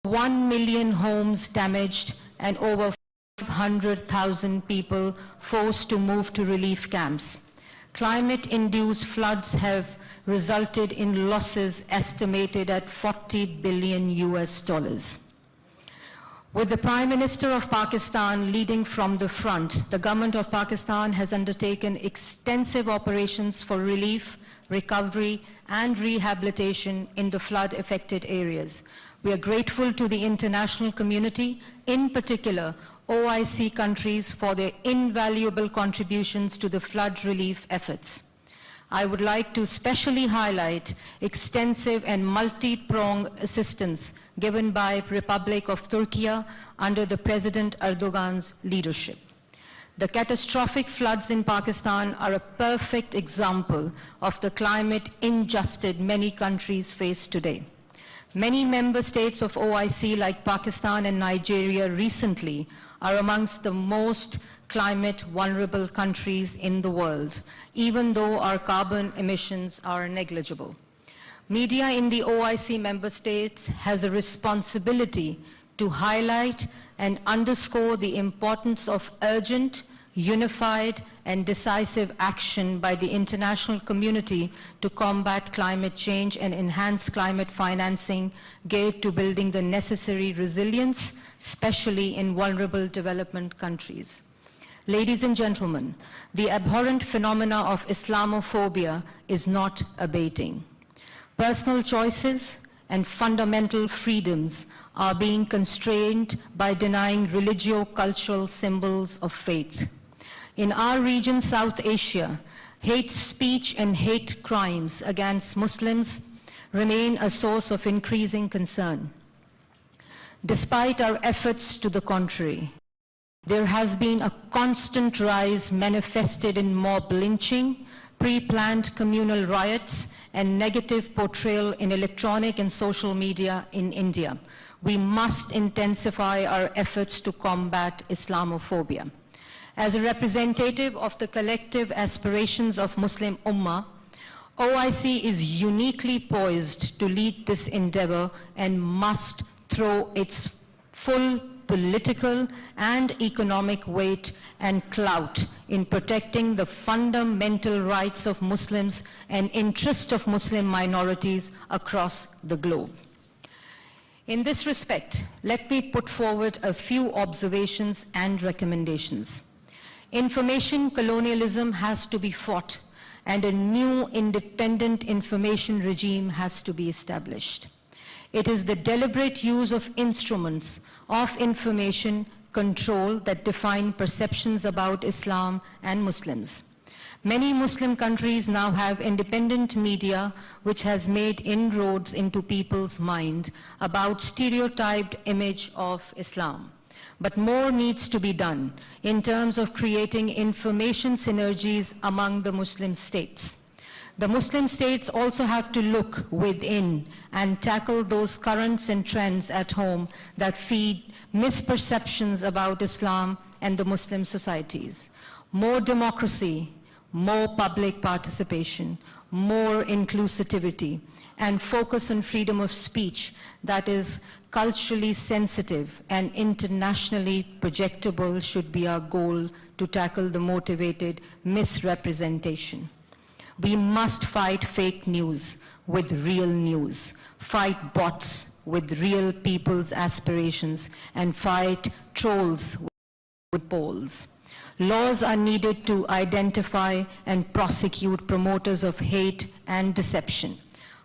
1 million homes damaged and over 500,000 people forced to move to relief camps. Climate-induced floods have resulted in losses estimated at $40 billion US. With the Prime Minister of Pakistan leading from the front, the government of Pakistan has undertaken extensive operations for relief, recovery, and rehabilitation in the flood-affected areas. We are grateful to the international community, in particular OIC countries, for their invaluable contributions to the flood relief efforts. I would like to specially highlight extensive and multi-pronged assistance given by Republic of Turkey under the President Erdogan's leadership. The catastrophic floods in Pakistan are a perfect example of the climate injustice many countries face today. Many member states of OIC, like Pakistan and Nigeria recently, are amongst the most climate vulnerable countries in the world, even though our carbon emissions are negligible. Media in the OIC member states has a responsibility to highlight and underscore the importance of urgent, unified, and decisive action by the international community to combat climate change and enhance climate financing geared to building the necessary resilience, especially in vulnerable development countries. Ladies and gentlemen, the abhorrent phenomena of Islamophobia is not abating. Personal choices and fundamental freedoms are being constrained by denying religio-cultural symbols of faith. In our region, South Asia, hate speech and hate crimes against Muslims remain a source of increasing concern. Despite our efforts to the contrary, there has been a constant rise manifested in mob lynching, pre-planned communal riots, and negative portrayal in electronic and social media in India. We must intensify our efforts to combat Islamophobia. As a representative of the collective aspirations of Muslim Ummah, OIC is uniquely poised to lead this endeavor and must throw its full political and economic weight and clout in protecting the fundamental rights of Muslims and interests of Muslim minorities across the globe. In this respect, let me put forward a few observations and recommendations. Information colonialism has to be fought, and a new independent information regime has to be established. It is the deliberate use of instruments of information control that define perceptions about Islam and Muslims. Many Muslim countries now have independent media which has made inroads into people's mind about stereotyped image of Islam. But more needs to be done in terms of creating information synergies among the Muslim states. The Muslim states also have to look within and tackle those currents and trends at home that feed misperceptions about Islam and the Muslim societies. More democracy, more public participation, more inclusivity, and focus on freedom of speech that is culturally sensitive and internationally projectable should be our goal to tackle the motivated misrepresentation. We must fight fake news with real news, fight bots with real people's aspirations, and fight trolls with polls. Laws are needed to identify and prosecute promoters of hate and deception.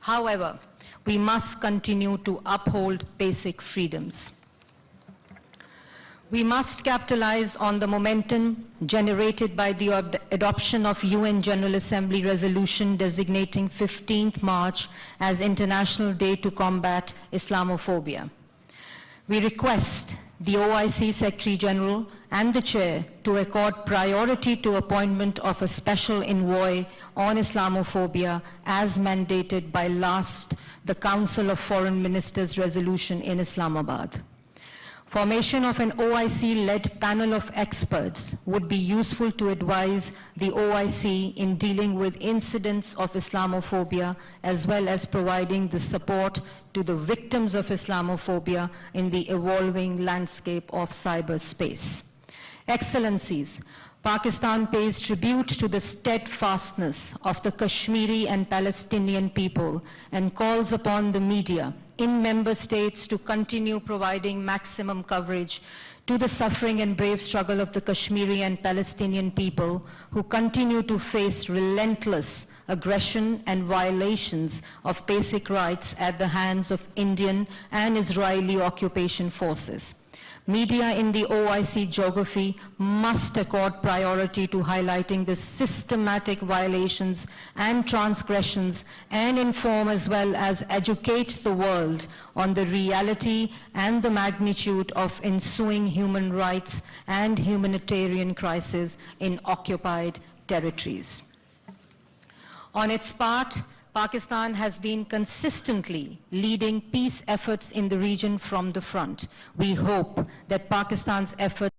However, we must continue to uphold basic freedoms. We must capitalize on the momentum generated by the adoption of UN General Assembly resolution designating 15th March as International Day to Combat Islamophobia. We request the OIC Secretary General and the Chair to accord priority to appointment of a special envoy on Islamophobia as mandated by the Council of Foreign Ministers resolution in Islamabad. Formation of an OIC-led panel of experts would be useful to advise the OIC in dealing with incidents of Islamophobia, as well as providing the support to the victims of Islamophobia in the evolving landscape of cyberspace. Excellencies, Pakistan pays tribute to the steadfastness of the Kashmiri and Palestinian people and calls upon the media in member states to continue providing maximum coverage to the suffering and brave struggle of the Kashmiri and Palestinian people who continue to face relentless aggression and violations of basic rights at the hands of Indian and Israeli occupation forces. Media in the OIC geography must accord priority to highlighting the systematic violations and transgressions and inform as well as educate the world on the reality and the magnitude of ensuing human rights and humanitarian crisis in occupied territories. On its part, Pakistan has been consistently leading peace efforts in the region from the front. We hope that Pakistan's efforts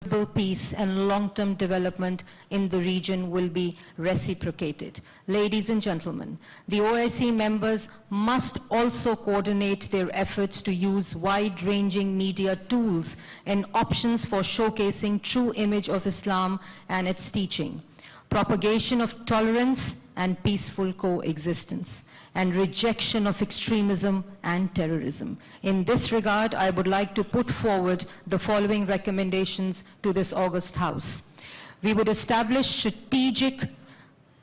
for peace and long-term development in the region will be reciprocated. Ladies and gentlemen, the OIC members must also coordinate their efforts to use wide-ranging media tools and options for showcasing true image of Islam and its teaching, propagation of tolerance and peaceful coexistence, and rejection of extremism and terrorism. In this regard, I would like to put forward the following recommendations to this august House. We would establish strategic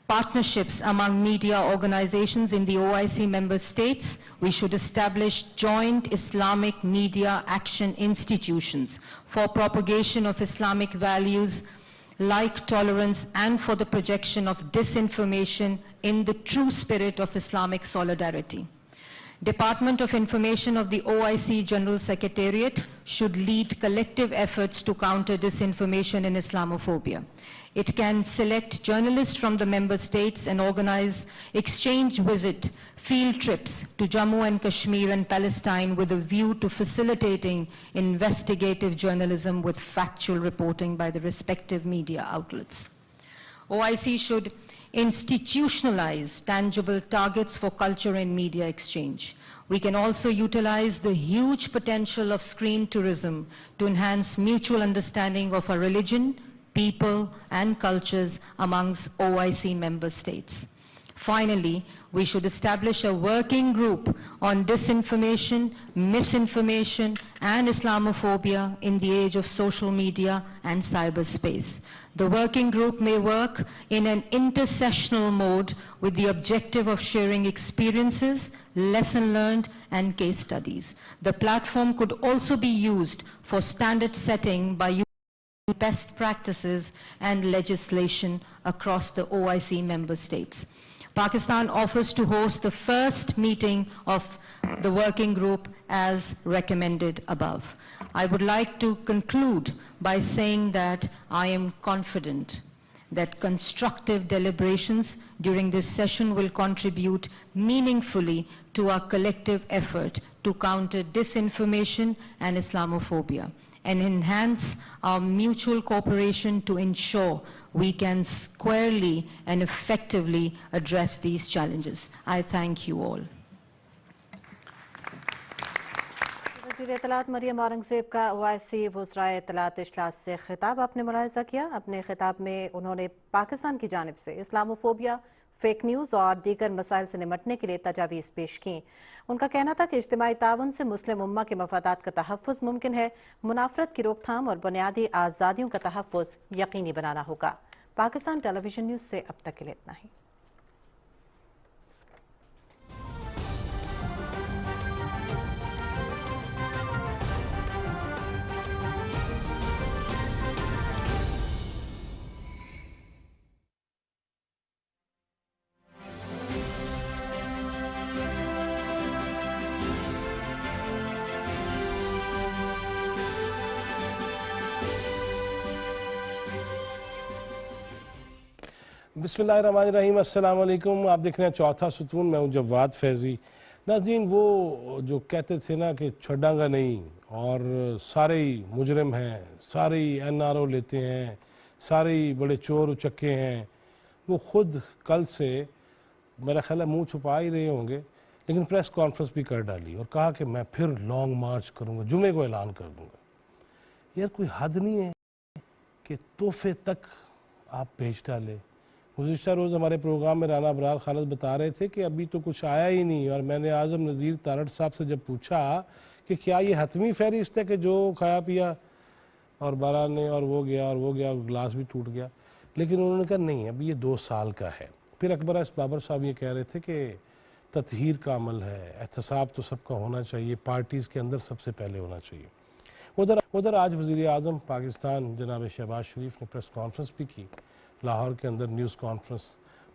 partnerships among media organizations in the OIC member states. We should establish joint Islamic media action institutions for propagation of Islamic values like tolerance and for the projection of disinformation in the true spirit of Islamic solidarity. Department of Information of the OIC General Secretariat should lead collective efforts to counter disinformation and Islamophobia. It can select journalists from the member states and organize exchange visit field trips to Jammu and Kashmir and Palestine with a view to facilitating investigative journalism with factual reporting by the respective media outlets. OIC should institutionalize tangible targets for culture and media exchange. We can also utilize the huge potential of screen tourism to enhance mutual understanding of our religion, people, and cultures amongst OIC member states. Finally, we should establish a working group on disinformation, misinformation, and Islamophobia in the age of social media and cyberspace. The working group may work in an intersessional mode with the objective of sharing experiences, lesson learned, and case studies. The platform could also be used for standard setting by best practices and legislation across the OIC member states. Pakistan offers to host the first meeting of the working group as recommended above. I would like to conclude by saying that I am confident that constructive deliberations during this session will contribute meaningfully to our collective effort to counter disinformation and Islamophobia, and enhance our mutual cooperation to ensure we can squarely and effectively address these challenges. I thank you all. वज़ीर इत्तलात मरियम औरंगज़ेब का OIC वज़राए इत्तलात इजलास से खिताब आपने मुलाहिज़ा किया। अपने खिताब में उन्होंने पाकिस्तान की जानिब से इस्लामोफोबिया, फेक न्यूज़ और दीगर मसाइल से निमटने के लिए तजावीज़ पेश की। उनका कहना था कि इज्तिमाई ताउन से मुस्लिम उम्मा के मफादात का तहफ़्फ़ुज़ मुमकिन है, मुनाफ़रत की रोकथाम और बुनियादी आज़ादियों का तहफ़्फ़ुज़ यकीनी बनाना होगा। पाकिस्तान टेलीविज़न न्यूज़ से अब तक के लिए इतना ही। बिस्मिल्लाहिर्रहमानिर्रहीम, अस्सलाम वालेकुम। आप देख रहे हैं चौथा सुतून। मैं हूं जवाद फैज़ी। नाज़रीन, वो जो कहते थे ना कि छड़ांगा नहीं और सारे ही मुजरिम हैं, सारे ही NRO लेते हैं, सारे ही बड़े चोर उचक्के हैं, वो खुद कल से मेरा ख्याल है मुंह छुपा ही रहे होंगे, लेकिन प्रेस कॉन्फ्रेंस भी कर डाली और कहा कि मैं फिर लॉन्ग मार्च करूंगा, जुमे को ऐलान कर दूंगा। यार कोई हद नहीं है कि तोहफे तक आप भेज डाले। गुज़िश्ता रोज़ हमारे प्रोग्राम में राना अबरार खालिद बता रहे थे कि अभी तो कुछ आया ही नहीं, और मैंने आज़म नज़ीर तारड़ साहब से जब पूछा कि क्या ये हतमी फहरिस्त है कि जो खाया पिया और 12 ने और वो गया गिलास भी टूट गया, लेकिन उन्होंने कहा नहीं, अभी ये 2 साल का है। फिर अकबर एस बाबर साहब ये कह रहे थे कि ततहीर का अमल है, एहतसाब तो सबका होना चाहिए, पार्टीज़ के अंदर सबसे पहले होना चाहिए। उधर आज वज़ीर आज़म पाकिस्तान जनाब शहबाज शरीफ ने प्रेस कॉन्फ्रेंस भी की लाहौर के अंदर, न्यूज़ कॉन्फ्रेंस,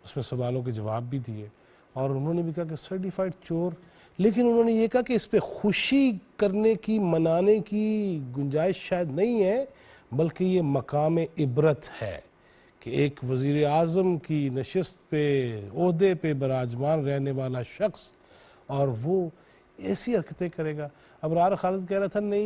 उसमें सवालों के जवाब भी दिए और उन्होंने भी कहा कि सर्टिफाइड चोर, लेकिन उन्होंने ये कहा कि इस पर खुशी करने की, मनाने की गुंजाइश शायद नहीं है, बल्कि ये मकाम इबरत है कि एक वज़ीर आज़म की नशिस्त पे, ओहदे पे बराजमान रहने वाला शख्स और वो ऐसी हरकतें करेगा। अबरार खालिद कह रहा था नहीं